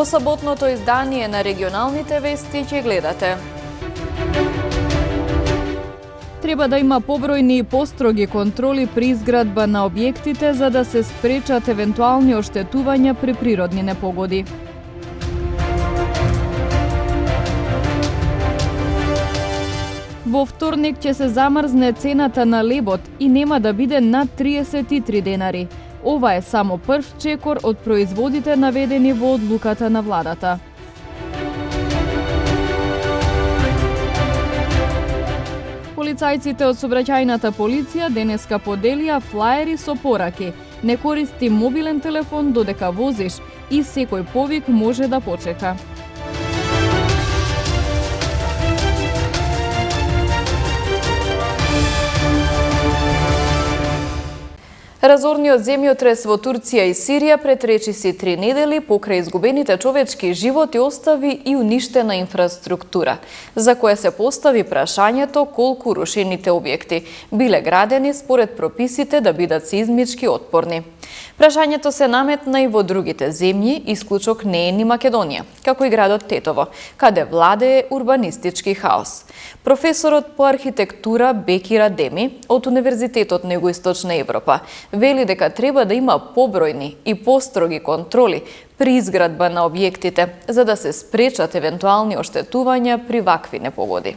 саботното издание на регионалните вести ќе гледате. Треба да има побројни и построги контроли при изградба на објектите за да се спречат евентуални оштетувања при природни непогоди. Во вторник ќе се замрзне цената на лебот и нема да биде над 33 денари. Ова е само прв чекор од производите наведени во одлуката на владата. Полицајците од сообраќајната полиција денеска поделија флаери со пораки. Не користи мобилен телефон додека возиш и секој повик може да почека. Разорниот земјотрес во Турција и Сирија претречиси 3 недели покрај изгубените човечки животи остави и уништена инфраструктура, за која се постави прашањето колку рушените објекти биле градени според прописите да бидат сеизмички отпорни. Прашањето се наметна и во другите земји, исклучок не е ни Македонија, како и градот Тетово, каде владее урбанистички хаос. Професорот по архитектура Бекир Адеми од Универзитетот на Југоисточна Европа вели дека треба да има побројни и построги контроли при изградба на објектите, за да се спречат евентуални оштетувања при вакви непогоди.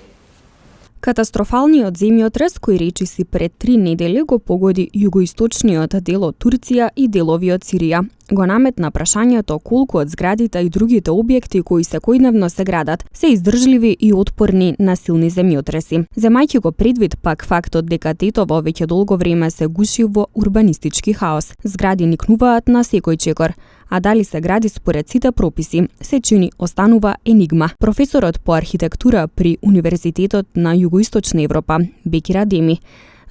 Катастрофалниот земјотрес кој речиси пред 3 недели го погоди југоисточниот дел од Турција и делови од Сирија. Го наметна прашањето колку од зградите и другите објекти кои секојдневно се градат се издржливи и отпорни на силни земјотреси. Земајќи го предвид пак фактот дека Тетово веќе долго време се гуши во урбанистички хаос. Згради никнуваат на секој чекор, а дали се гради според сите прописи, се чини останува енигма. Професорот по архитектура при Универзитетот на Југоисточна Европа, Бекир Адеми,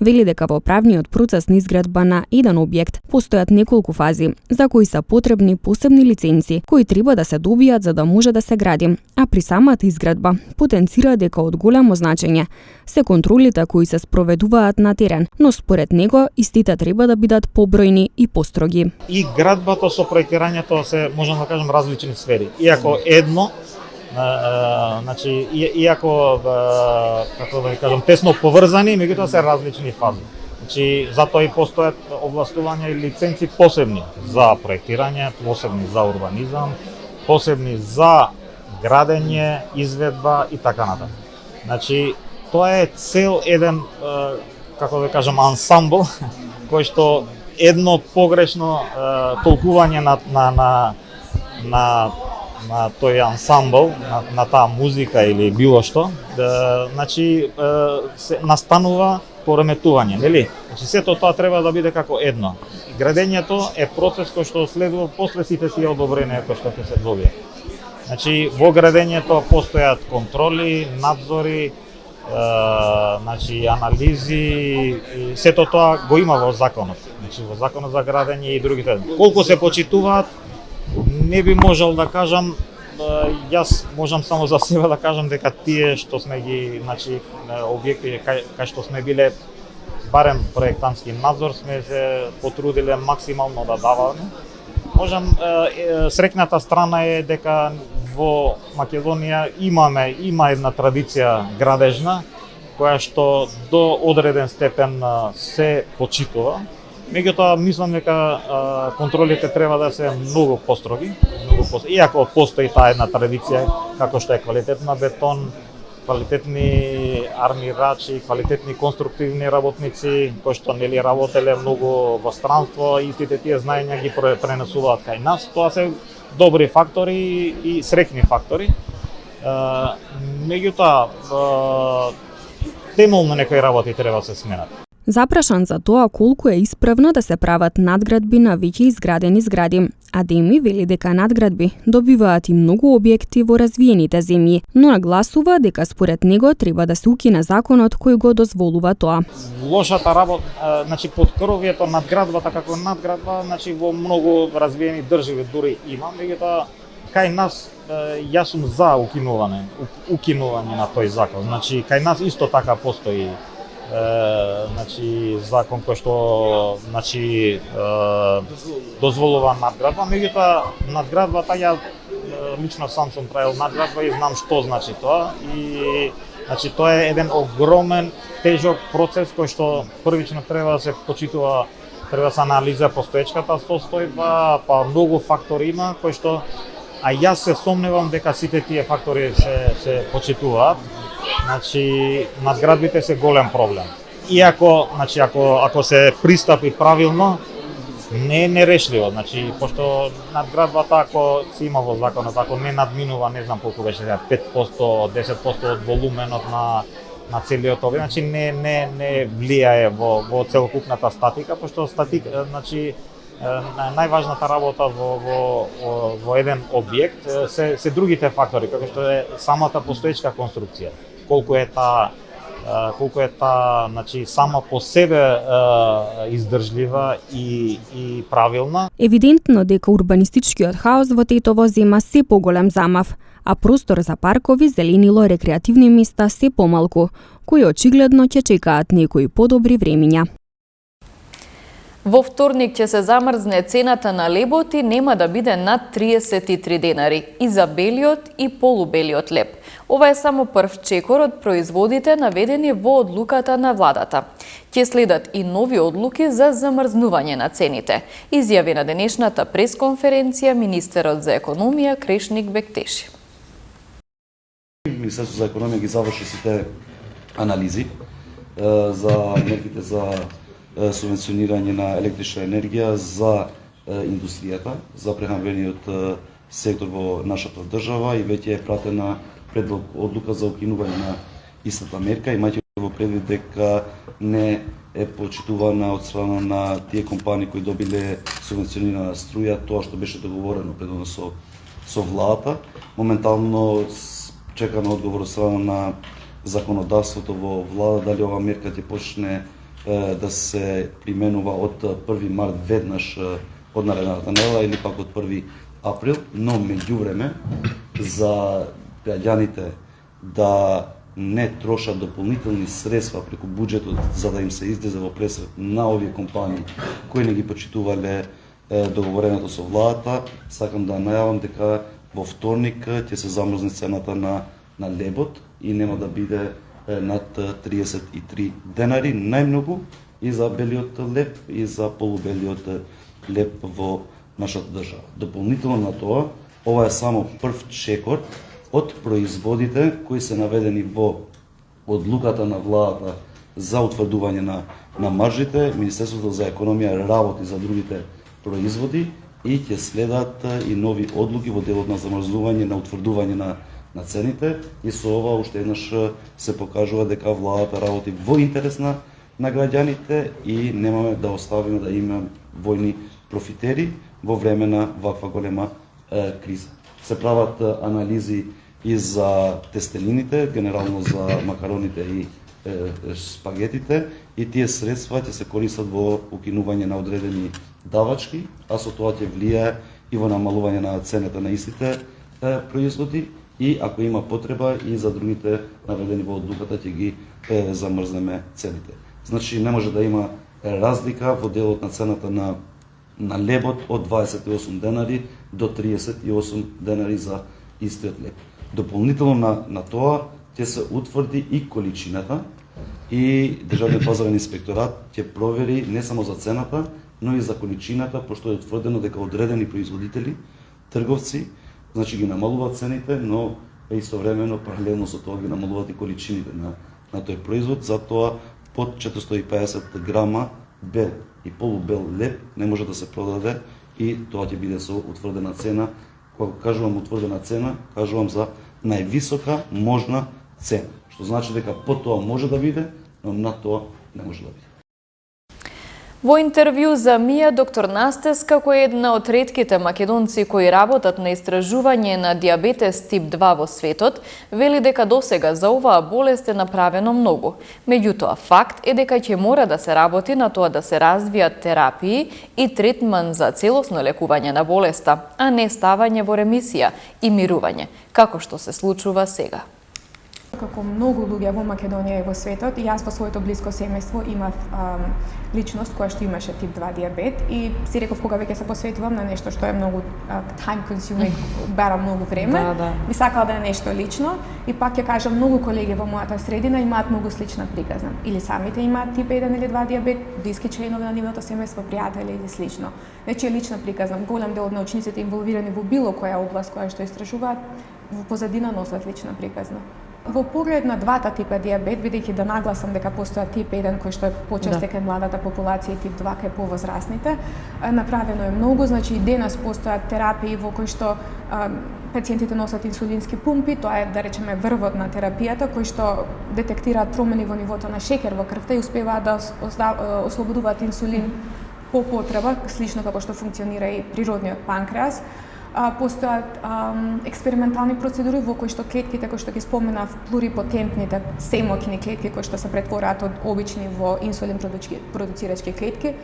вели дека во правниот процес на изградба на еден објект постојат неколку фази, за кои се потребни посебни лиценци, кои треба да се добијат за да може да се гради, а при самата изградба потенцира дека од големо значење се контролите кои се спроведуваат на терен, но според него истите треба да бидат побројни и построги. И градбата со проектирањето се, можам да кажем, различни сфери. Иако едно, значи, иако, како да ви кажам, тесно поврзани, меѓутоа се различни фази. Значи, затоа и постојат овластувања и лиценци посебни за проектирање, посебни за урбанизам, посебни за градење, изведба и така натаму. Значи, тоа е цел еден, како да кажам, ансамбл, кој што едно погрешно толкување на тој ансамбл, на таа музика или било што, значи се настанува пореметување, нели? Значи сето тоа треба да биде како едно. Градењето е процес кој што следува после сите тие одобренија кои што ќе се добијат. Значи во градењето постојат контроли, надзори, значи анализи, сето тоа го има во законот. Значи во законот за градење и другите. Колку се почитуваат, не би можел да кажам, јас можам само за себе да кажам дека тие што сме ги, значи, објекти кај што сме биле барем проектантски надзор, сме се потрудиле максимално да даваме. Можам, среќната страна е дека во Македонија има една традиција градежна, која што до одреден степен се почитува. Меѓутоа, мислам дека контролите треба да се многу построги, иако постои таа една традиција, како што е квалитетна бетон, квалитетни армирачи, квалитетни конструктивни работници, кои што нели работеле многу во странство и истите тие знаења ги пренесуваат кај нас. Тоа се добри фактори и среќни фактори. Меѓутоа, темелно некои работи треба да се сменат. Запрашан за тоа колку е исправно да се прават надградби на веќе изградени згради, Адеми вели дека надградби добиваат и многу објекти во развиените земји, но нагласува дека според него треба да се укине законот кој го дозволува тоа. Лошата работа, значи поткровието надградбата како надградба, значи во многу развиени држави дури има, меѓутоа кај нас јас сум за укинување на тој закон. Значи кај нас исто така постои значи закон кој што значи дозволува надградба, меѓутоа надградбата ја лично сам сум правил надградба и знам што значи тоа. И значи тоа е еден огромен, тежок процес кој што првично треба да се почитува, треба да се анализира постоечката состојба, па многу фактори има кои што, а јас се сомневам дека сите тие фактори се почитуваат. Значи надградбите се голем проблем. Иако, значи ако се пристапи правилно, не е нерешливо, значи пошто надградбата ако се има во законот, ако не надминува, не знам колку беше, 5%, 10% од волуменот на целиот објект, значи не влијае во целокупната статика, пошто значи најважната работа во еден објект се другите фактори, како што е самата постоечка конструкција, колку е таа значи сама по себе издржлива и правилна. Евидентно дека урбанистичкиот хаос во Тетово зема се поголем замав, а простор за паркови, зеленило, рекреативни места се помалку, кои очигледно ќе чекаат некои подобри времиња. Во вторник ќе се замрзне цената на лебот и нема да биде над 33 денари и за белиот и полубелиот леб. Ова е само прв чекор од производите наведени во одлуката на владата. Ќе следат и нови одлуки за замрзнување на цените, изјави на денешната пресконференција министерот за економија Крешник Бектеши. Министерството за економија ги заврши сите анализи за мерките за субвенционирање на електрична енергија за индустријата, за прехранбениот сектор во нашата држава и веќе е пратена одлука за укинување на истата мерка, имајќи во предвид дека не е почитувана од страна на тие компании кои добиле субвенционирана струја тоа што беше договорено предходно со владата. Моментално чекаме одговор од страна на законодавството во влада дали ова мерка ќе почне да се применува од 1 март веднаш од наредната недела или пак од 1 април, но меѓувреме за граѓаните да не трошат дополнителни средства преку буџетот за да им се излезе во пресрет на овие компании кои не ги почитувале договореното со владата, сакам да најавам дека во вторник ќе се замрзне цената на лебот и нема да биде над 33 денари, најмногу и за белиот леб и за полубелиот леб во нашата држава. Дополнително на тоа, ова е само прв чекор од производите кои се наведени во одлуката на владата за утврдување на маржите. Министерството за економија работи за другите производи и ќе следат и нови одлуки во делот на замрзнување, на утврдување на цените и со ова уште еднаш се покажува дека владата работи во интерес на граѓаните и немаме да оставиме да има војни профитери во време на ваква голема криза. Се прават анализи и за тестелините, генерално за макароните и спагетите и тие средства ќе се користат во укинување на одредени давачки, а со тоа ќе влијае и во намалување на цената на истите производи и ако има потреба и за другите наведени во одлуката ќе ги замрзнеме цените. Значи не може да има разлика во делот на цената на лебот од 28 денари до 38 денари за истиот леб. Дополнително на тоа ќе се утврди и количината и Државниот пазарен инспекторат ќе провери не само за цената, но и за количината, пошто е утврдено дека одредени производители, трговци, значи ги намалуваат цените, но истовремено паралелно со тоа ги намалуваат и количините на тој производ, затоа под 450 грама бел и полубел леб не може да се продаде и тоа ќе биде со утврдена цена. Кога кажувам утврдена цена, кажувам за највисока можна цена, што значи дека под тоа може да биде, но над тоа не може да биде. Во интервју за МИА, доктор Настеска, кој е една од ретките македонци кои работат на истражување на диабетес тип 2 во светот, вели дека досега за оваа болест е направено многу. Меѓутоа, факт е дека ќе мора да се работи на тоа да се развијат терапии и третман за целосно лекување на болеста, а не ставање во ремисија и мирување, како што се случува сега. како многу луѓе во Македонија и во светот, и јас во своето блиско семејство имав личност која што имаше тип 2 дијабет и си реков кога веќе се посветувам на нешто што е многу time consuming, бара многу време, би сакала да е нешто лично и пак ќе кажам многу колеги во мојата средина имаат многу слична приказна. Или самите имаат тип 1 или 2 дијабет, блиски членови на нивното семејство, пријатели или слично. Нечија лична приказна. Голем дел од научниците инволвирани во било која област која што истражуваат, во позадина носат лична приказна. Во поглед на двата типа дијабет, бидејќи да нагласам дека постоја тип 1 кој што е почесте кај младата популација и тип 2 кај повозрасните, направено е многу, значи и денес постојат терапии во кои што пациентите носат инсулински пумпи, тоа е да речеме врвот на терапијата, кои што детектираат промени во нивото на шеќер во крвта и успеваат да ослободуваат инсулин по потреба, слично како што функционира и природниот панкреас. Постојат експериментални процедури во кои што клетките кои што ги споменав, плурипотентните семоќни клетки кои што се претвораат од обични во инсулин продуцирачки клетки.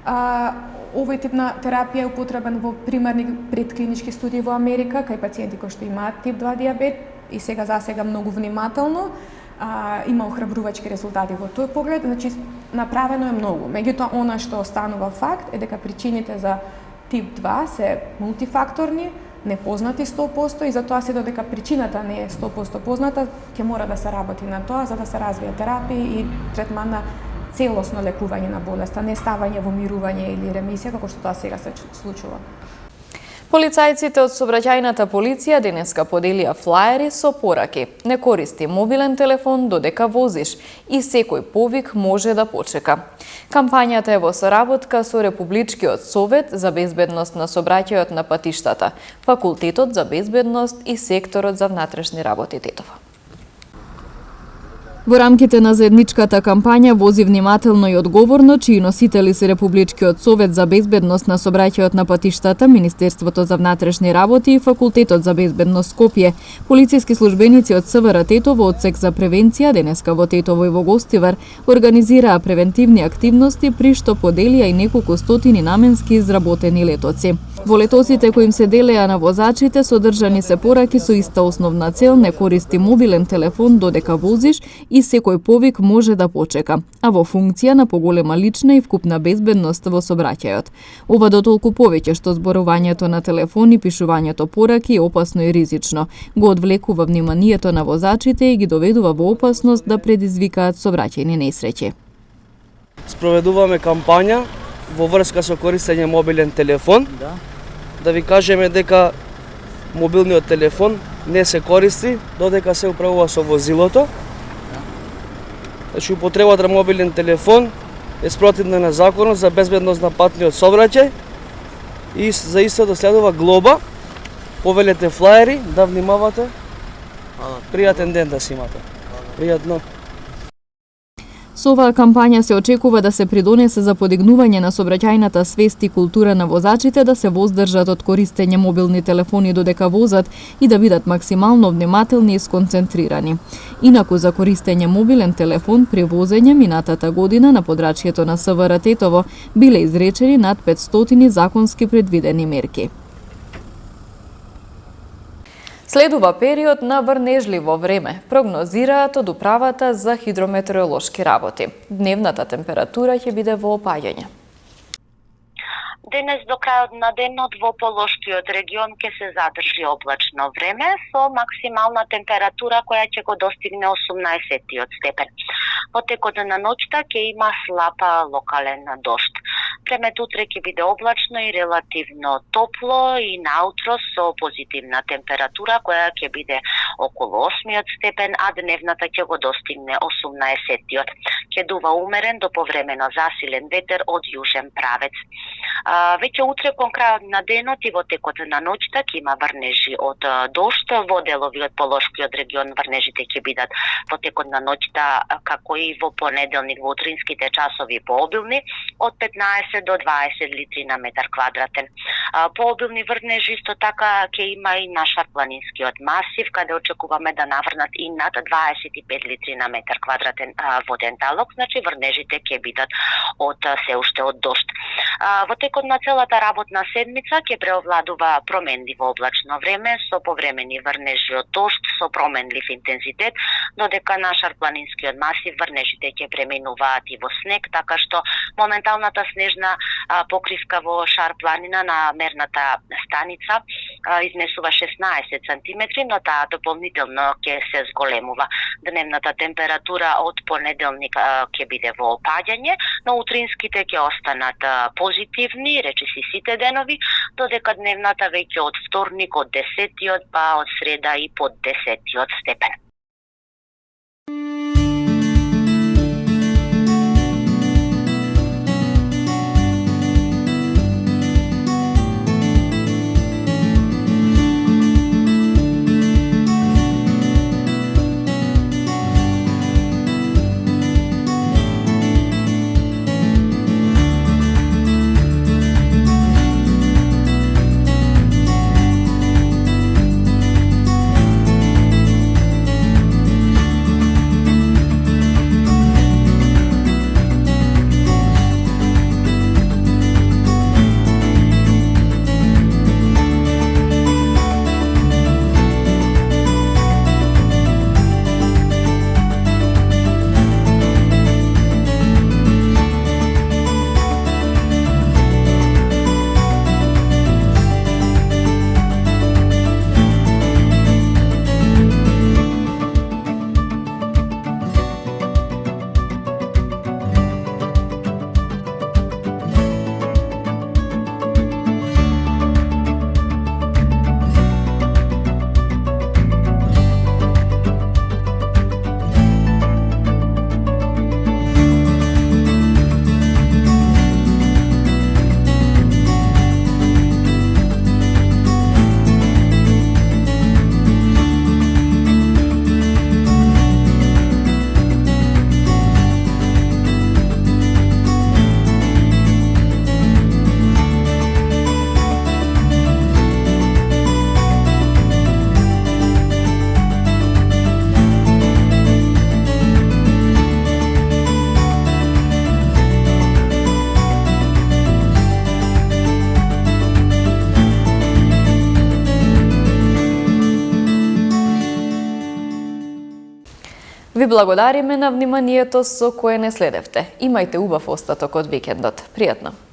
Овој тип на терапија е употребен во примарни предклинички студии во Америка кај пациенти кои што имаат тип 2 дијабет и засега многу внимателно. Има охрабрувачки резултати во тој поглед, значи направено е многу. Меѓутоа, она што останува факт е дека причините за тип 2 се мултифакторни, непознати 100% и затоа се додека причината не е 100% позната, ќе мора да се работи на тоа за да се развие терапија и третман на целосно лекување на болеста, не ставање во мирување или ремисија како што тоа сега се случува. Полицајците од сообраќајната полиција денеска поделија флаери со пораки. Не користи мобилен телефон додека возиш и секој повик може да почека. Кампањата е во соработка со Републичкиот совет за безбедност на сообраќајот на патиштата, Факултетот за безбедност и секторот за внатрешни работи Тетово. Во рамките на заедничката кампања Вози внимателно и одговорно, чии носители се Републичкиот совет за безбедност на сообраќајот на патиштата, Министерството за внатрешни работи и Факултетот за безбедност Скопје, полициски службеници од СВР Тетово одсек за превенција денеска во Тетово и во Гостивар организираа превентивни активности при што поделија и неколку стотини наменски изработени летоци. Во летоците кои им се делеа на возачите содржани се пораки со иста основна цел: не користи мобилен телефон додека возиш и секој повик може да почека, а во функција на поголема лична и вкупна безбедност во сообраќајот. Ова дотолку повеќе што зборувањето на телефон и пишувањето пораки е опасно и ризично, го одвлекува вниманието на возачите и ги доведува во опасност да предизвикаат сообраќајни несреќи. Спроведуваме кампања во врска со користење мобилен телефон. Да ви кажеме дека мобилниот телефон не се користи додека се управува со возилото. Значи, употребата на мобилен телефон е спротивна на законот за безбедност на патниот сообраќај и за исто да следува глоба. Повелете флаери, да внимавате. Пријатен ден да си имате. Пријатно. Со оваа кампања се очекува да се придонесе за подигнување на сообраќајната свест и култура на возачите да се воздржат од користење мобилни телефони додека возат и да бидат максимално внимателни и сконцентрирани. Инаку за користење мобилен телефон при возење минатата година на подрачјето на СВР Тетово биле изречени над 500 законски предвидени мерки. Следува период на врнежливо време, прогнозираат од Управата за хидрометеоролошки работи. Дневната температура ќе биде во опаѓање. Денес до крајот на денот во Полошкиот регион ќе се задржи облачно време со максимална температура која ќе го достигне 18 степен. Во текот на ноќта ќе има слаб локален дожд. Времето утре ќе биде облачно и релативно топло и наутро со позитивна температура која ќе биде околу 8 степен, а дневната ќе го достигне 18. Ќе дува умерен до повремено засилен ветер од јужен правец. Веќе утре кон крајот на денот и во текот на ноќта ќе има врнежи од дожд. Во делови од Полошкиот регион врнежите ќе бидат во текот на ноќта, како и во понеделник во утринските часови пообилни, од 15 15 до 20 литри на метар квадратен. Пообилни врнежи исто така ќе има и на Шарпланинскиот масив, каде очекуваме да наврнат и над 25 литри на метар квадратен воден талок, значи врнежите ќе бидат од се уште од дожд. Во текот на целата работна седмица ќе преовладува променливо облачно време со повремени врнежи од дожд со променлив интензитет, додека на Шарпланинскиот масив врнежите ќе преминуваат и во снег, така што моменталната снежна покривка во Шарпланина на мерната станица изнесува 16 сантиметри, но таа дополнително ќе се зголемува. Дневната температура од понеделник ќе биде во опаѓање, но утринските ќе останат позитивни, речиси сите денови, додека дневната веќе од вторник, од 10-тиот, па од среда и под 10-тиот степен. Ви благодариме на вниманието со кое не следевте. Имајте убав остаток од викендот. Пријатно!